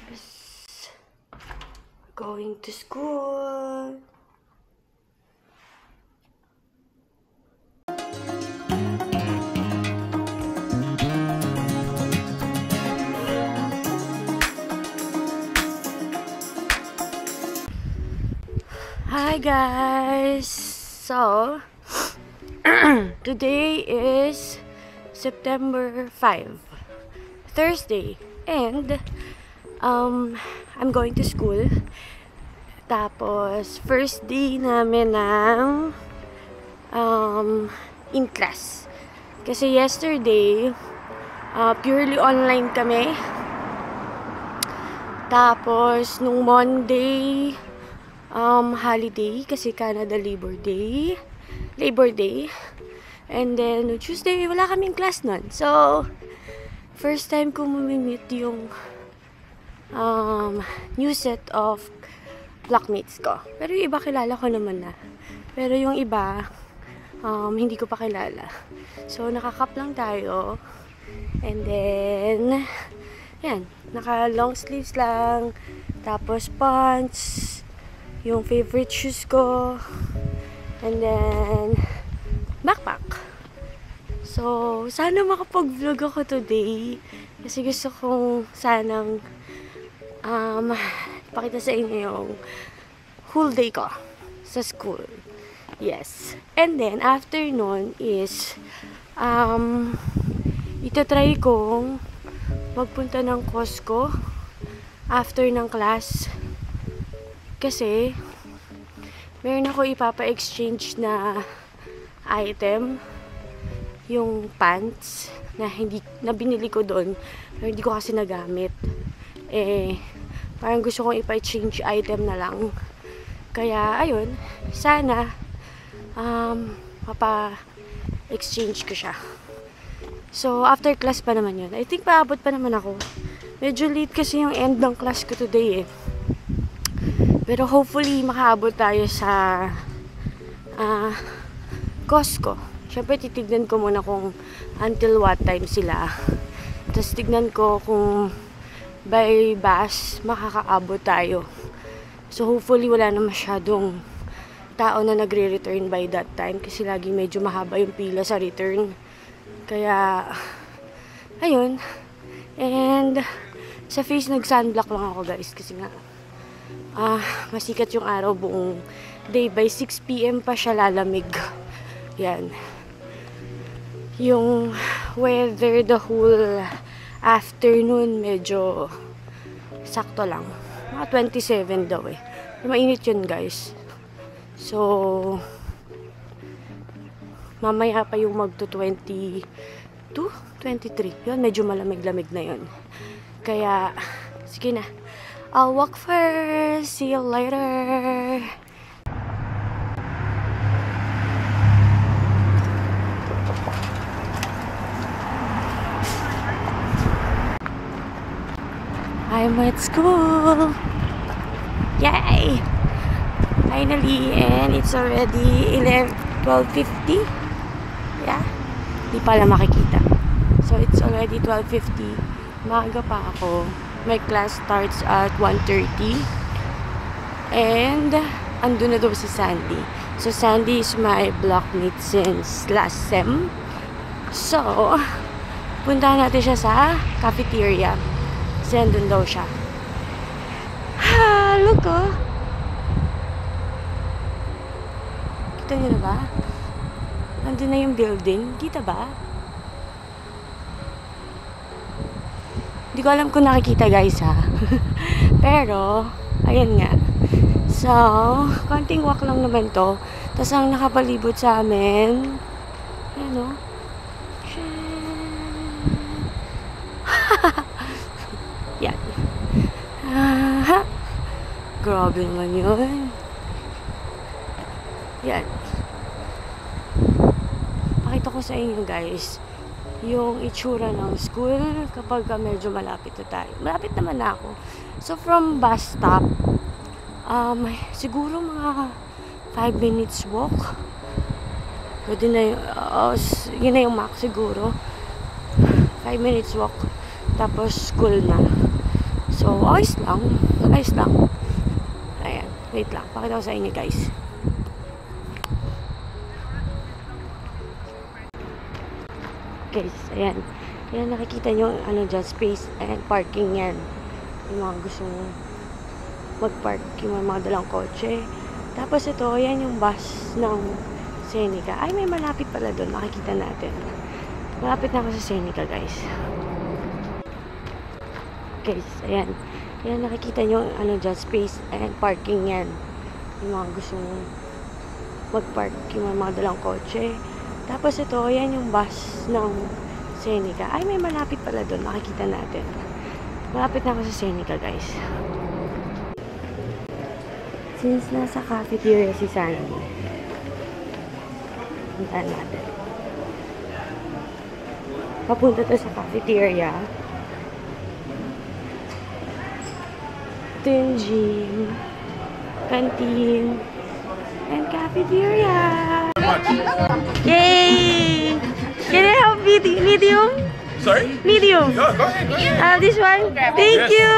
Yes. Going to school. Hi guys. So today is September 5, Thursday, and I'm going to school. Tapos first day namin ng in class. Kasi yesterday purely online kami. Tapos nung Monday holiday kasi Canada Labor Day. And then Tuesday wala kaming class nun. So first time ko mamimit yung new set of blockmates ko. Pero yung iba kilala ko naman na. Pero yung iba hindi ko pa kilala. So nakakap lang tayo. And then yan, naka long sleeves lang. Tapos pants, yung favorite shoes ko, and then backpack. So sana makapag-vlog ako today kasi gusto kong sanang pakita sa inyo yung whole day ko sa school. Yes. And then after nun is itatry kong magpunta ng Costco after ng class. Kasi meron ako ipapa-exchange na item, yung pants na binili ko doon pero hindi ko kasi nagamit. Parang gusto kong ipa-exchange item na lang. Kaya ayun, sana mapa-exchange ko siya. So after class pa naman yun. I think paabot pa naman ako. Medyo late kasi yung end ng class ko today eh. Pero hopefully makaabot tayo sa Costco. Siyempre titignan ko muna kung until what time sila. Tapos tignan ko kung by bus makakaabot tayo. So hopefully wala na masyadong tao na nagre-return by that time. Kasi lagi medyo mahaba yung pila sa return. Kaya ayun. And sa face nag-sunblock lang ako guys. Kasi nga masikat yung araw buong day. By 6 PM pa siya lalamig. Yan. Yung weather the whole afternoon medyo sakto lang. Mga 27 daw eh. Mainit yun guys. So mamaya pa yung magto 22, 23. Yun, medyo malamig-lamig na yun. Kaya sige na. I'll walk first. See you later. I'm at school. Yay! Finally, and it's already 12:50. Yeah. Di pala makikita. So it's already 12:50. Maaga pa ako. My class starts at 1:30. And andun na daw si Sandy. So Sandy is my blockmate since last sem. So puntahan natin siya sa cafeteria. Kasi andun daw siya. Ha! Look oh! Kita niyo na ba? Andun na yung building. Kita ba? Hindi ko alam kung nakikita guys ha. Pero, ayan nga. So, konting walk lang naman to. Tapos ang nakapalibot sa amin, ayan o. Yan. Grabe naman yun. Yan. Pakita ko sa inyo guys yung itsura ng school kapag medyo malapit na tayo. Malapit naman na ako. So from bus stop, siguro mga 5 minutes walk. Pwede na yun na yung max siguro. 5 minutes walk. Tapos school na. So, ayos lang. Ayos lang. Ayan. Wait lang. Pakita ko sa inyo, guys. Guys, ayan. Ayan, nakikita nyo, ano dyan, space and parking yan. Yung mga gustong mag-park, yung mga dalang kotse. Tapos ito, ayan yung bus ng Seneca. Ay, may malapit pala doon. Makikita natin. Malapit na ako sa Seneca, guys. Guys, ayan. Ayan, nakikita nyo, ano dyan, space and parking yan. Yung mga gustong mag-park, yung mga dalang kotse. Tapos ito, ayan yung bus ng Seneca. Ay, may malapit pala doon. Makikita natin. Malapit na ako sa Seneca, guys. Since nasa cafeteria si Sandy, puntaan natin. Papunta to sa cafeteria. Ito yung gym, canteen, and cafeteria. Yay! Can I have medium? Sorry? Medium. No, go ahead. This one? Thank Yes. you!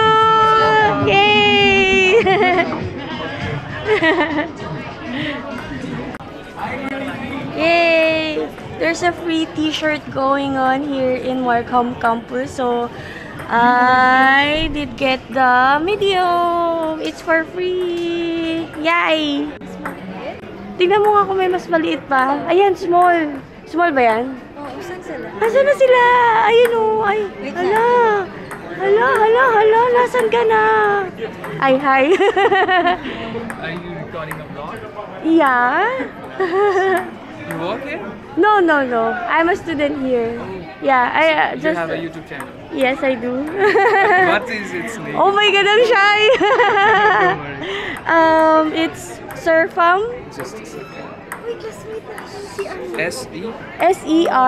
Yay! Yay! There's a free t-shirt going on here in Markham campus. So, I did get the medium. It's for free. Yay! Tingnan mo nga kung may mas maliit pa. Ayan, small. Small ba yan? Oo, saan sila? Nasaan na sila? Ayun o. Ay, Wait hala. Hala. Nasaan ka na? Ay, hi. Are you recording a vlog? Yeah. You work here? No. I'm a student here. Yeah, I You just... have a YouTube channel. Yes, I do. What is its name? Oh my God, I'm shy. Don't worry. It's Surfam. Just a second. Wait, let's meet na. Si ano? Serfam. S-E-F-A-F-A.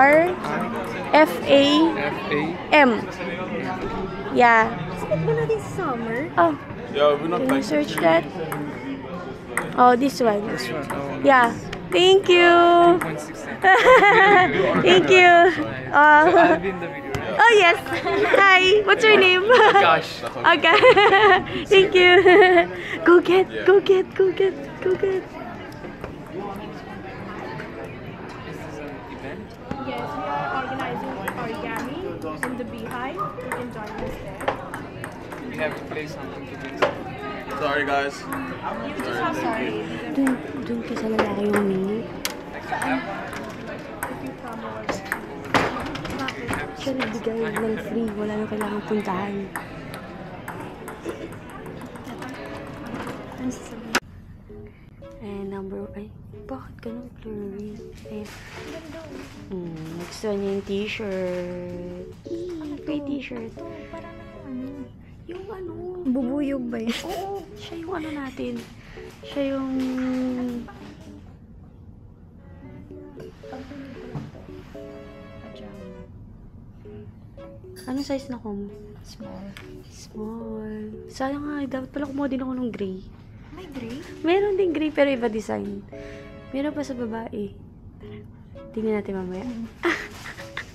Yeah. Spot ba natin sa summer? Oh, Yeah, we're not can you search that? Oh, this one. This one. Oh, Yeah. Thank you. 1.6. Thank you. So I'll be in the video. Right? Oh, yes. Hi. What's your name? Gosh. Okay. Thank you. Go get. Is Go get. this an event? Yes, we are organizing origami in the Beehive. You can join us there. We have to play something to this. Sorry, guys. You just have sorry. Dun ka sa lalaki yung mini. Like the app. If you promote. Siya nagbigay ng free. Wala nang kailangan puntahan. Ano sasabihin? And number... Ay, bakit ganun blurry? Ay, gusto niya yung t-shirt. Kay t-shirt. Ito, parang ano. Yung ano... Bubuyog ba yan? Oo, siya yung ano natin. Siya yung... Anong size na ko mo? Small. Small. Sayang nga, dapat pala kumuha din ako ng gray. May gray? Meron din gray pero iba design. Meron pa sa babae. Tingnan natin mamaya.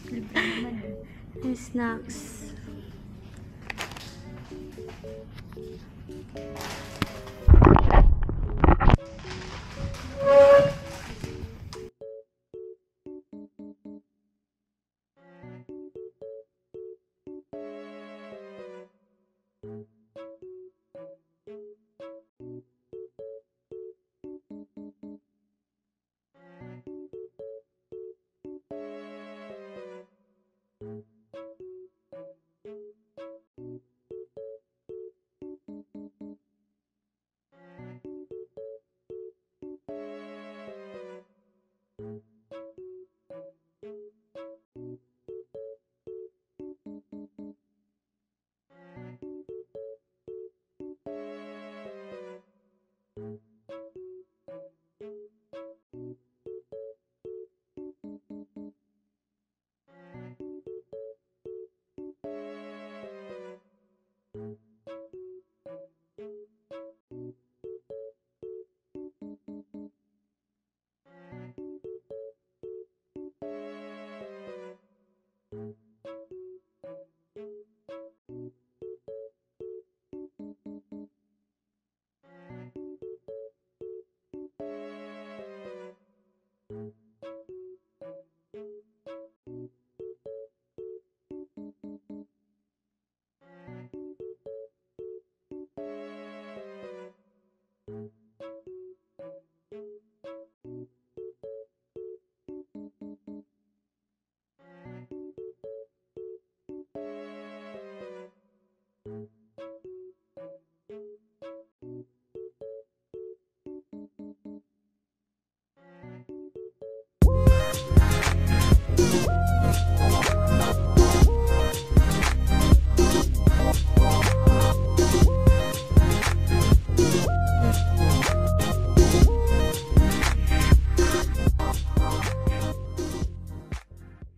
Libre naman eh. Yung snacks. Bye.